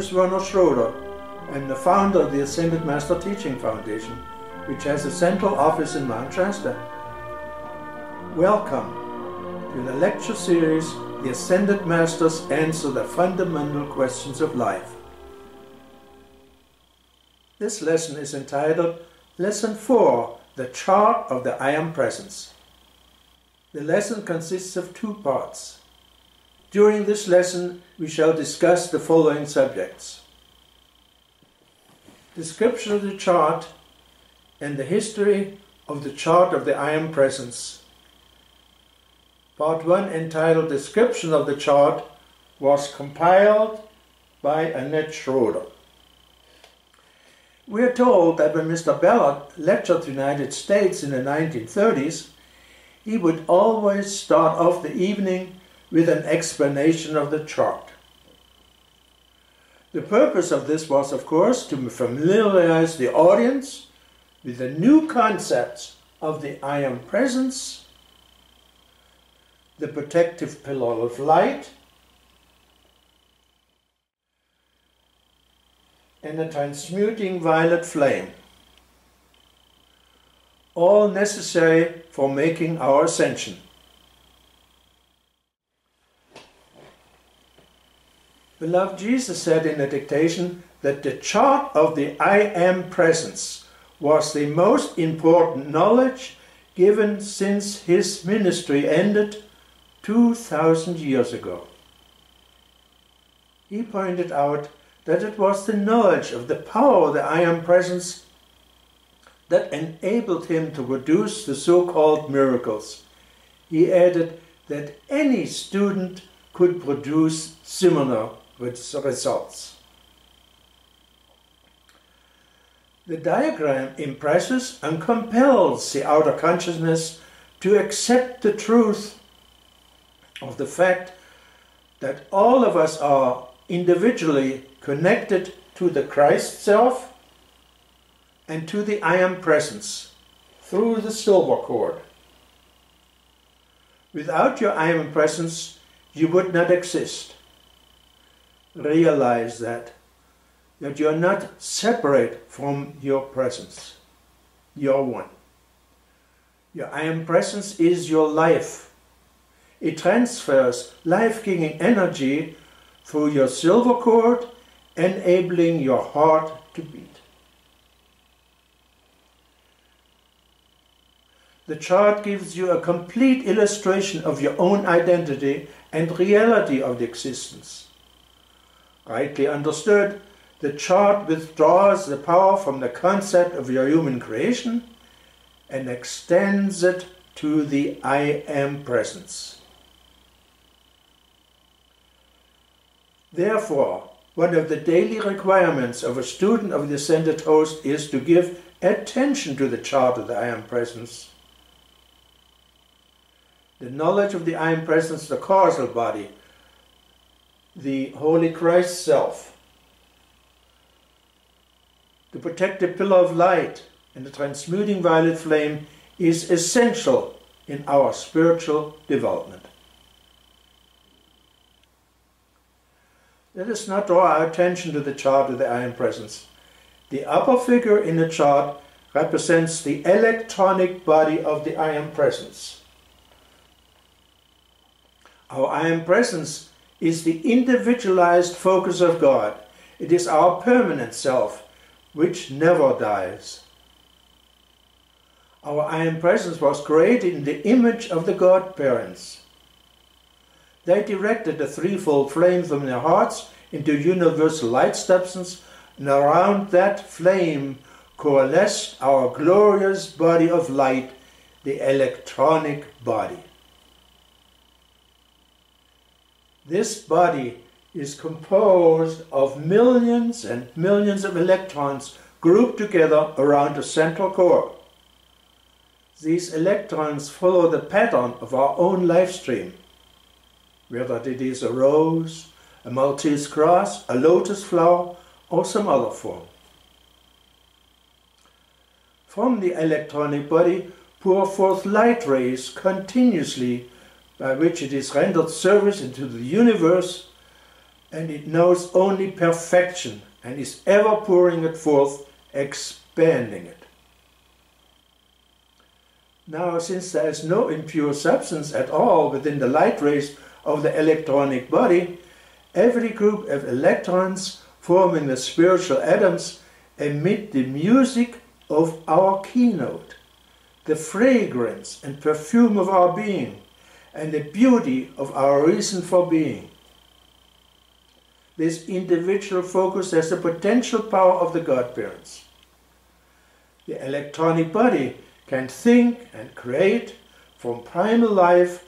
is Werner Schroeder. I'm the founder of the Ascended Master Teaching Foundation, which has a central office in Manchester. Welcome to the lecture series, The Ascended Masters Answer the Fundamental Questions of Life. This lesson is entitled Lesson 4, The Chart of the I Am Presence. The lesson consists of two parts. During this lesson, we shall discuss the following subjects: description of the chart and the history of the chart of the I Am Presence. Part 1, entitled Description of the Chart, was compiled by Annette Schroeder. We are told that when Mr. Ballard lectured the United States in the 1930s, he would always start off the evening with an explanation of the chart. The purpose of this was, of course, to familiarize the audience with the new concepts of the I Am Presence, the protective pillar of light, and the transmuting violet flame, all necessary for making our ascension. Beloved, Jesus said in the dictation that the chart of the I Am Presence was the most important knowledge given since his ministry ended 2,000 years ago. He pointed out that it was the knowledge of the power of the I Am Presence that enabled him to produce the so-called miracles. He added that any student could produce similar results. The diagram impresses and compels the outer consciousness to accept the truth of the fact that all of us are individually connected to the Christ Self and to the I Am Presence through the silver cord. Without your I Am Presence, you would not exist. Realize that you are not separate from your presence. You are one. Your I Am Presence is your life. It transfers life-giving energy through your silver cord, enabling your heart to beat. The chart gives you a complete illustration of your own identity and reality of the existence. Rightly understood, the chart withdraws the power from the concept of your human creation and extends it to the I Am Presence. Therefore, one of the daily requirements of a student of the Ascended Host is to give attention to the chart of the I Am Presence. The knowledge of the I Am Presence, the Causal Body, the Holy Christ Self, the protective pillar of light, and the transmuting violet flame is essential in our spiritual development. Let us now draw our attention to the chart of the I Am Presence. The upper figure in the chart represents the electronic body of the I Am Presence. Our I Am Presence is the individualized focus of God. It is our permanent self, which never dies. Our I Am Presence was created in the image of the God-parents. They directed the threefold flame from their hearts into universal light substance, and around that flame coalesced our glorious body of light, the electronic body. This body is composed of millions and millions of electrons grouped together around a central core. These electrons follow the pattern of our own life stream, whether it is a rose, a Maltese grass, a lotus flower, or some other form. From the electronic body pour forth light rays continuously, by which it is rendered service into the universe and it knows only perfection and is ever pouring it forth, expanding it. Now, since there is no impure substance at all within the light rays of the electronic body, every group of electrons forming the spiritual atoms emit the music of our keynote, the fragrance and perfume of our being, and the beauty of our reason for being. This individual focus has the potential power of the God-parents. The electronic body can think and create from primal life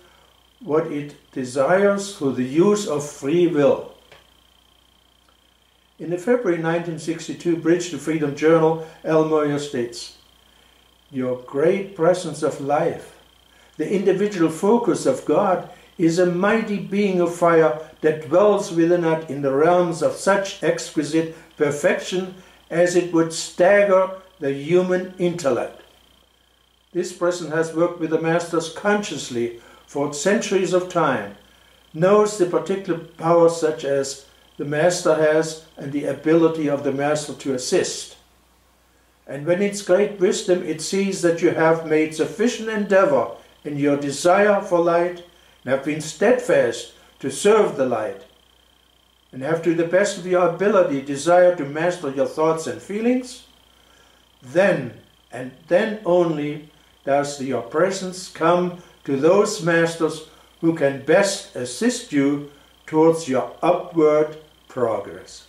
what it desires through the use of free will. In the February 1962 Bridge to Freedom journal, L. Moyer states, "Your great presence of life, the individual focus of God, is a mighty being of fire that dwells within us in the realms of such exquisite perfection as it would stagger the human intellect. This person has worked with the Masters consciously for centuries of time, knows the particular powers such as the Master has and the ability of the Master to assist. And when its great wisdom it sees that you have made sufficient endeavor in your desire for light and have been steadfast to serve the light, and have to the best of your ability desire to master your thoughts and feelings, then and then only does your presence come to those masters who can best assist you towards your upward progress."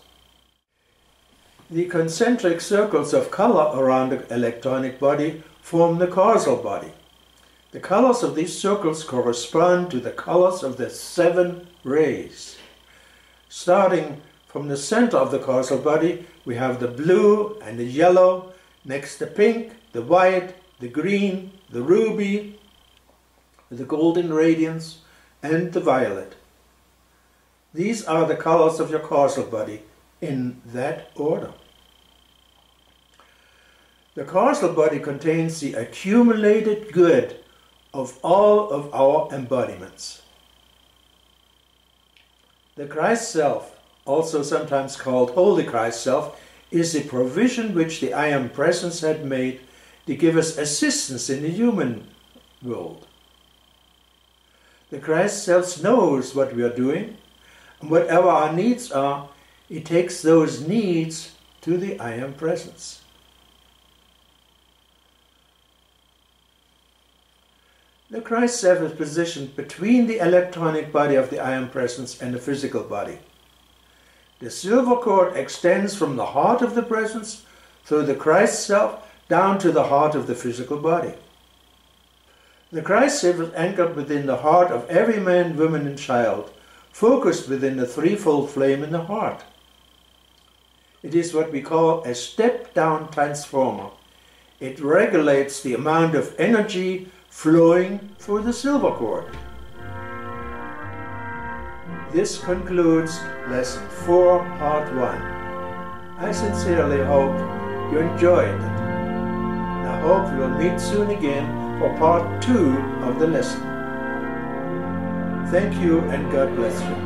The concentric circles of color around the electronic body form the causal body. The colors of these circles correspond to the colors of the 7 rays. Starting from the center of the causal body, we have the blue and the yellow, next the pink, the white, the green, the ruby, the golden radiance, and the violet. These are the colors of your causal body, in that order. The causal body contains the accumulated good of all of our embodiments. The Christ Self, also sometimes called Holy Christ Self, is the provision which the I Am Presence had made to give us assistance in the human world. The Christ Self knows what we are doing, and whatever our needs are, it takes those needs to the I Am Presence. The Christ Self is positioned between the electronic body of the I Am Presence and the physical body. The silver cord extends from the heart of the Presence through the Christ Self down to the heart of the physical body. The Christ Self is anchored within the heart of every man, woman and child, focused within the threefold flame in the heart. It is what we call a step-down transformer. It regulates the amount of energy flowing through the silver cord. This concludes Lesson 4, Part 1. I sincerely hope you enjoyed it. And I hope we will meet soon again for Part 2 of the lesson. Thank you and God bless you.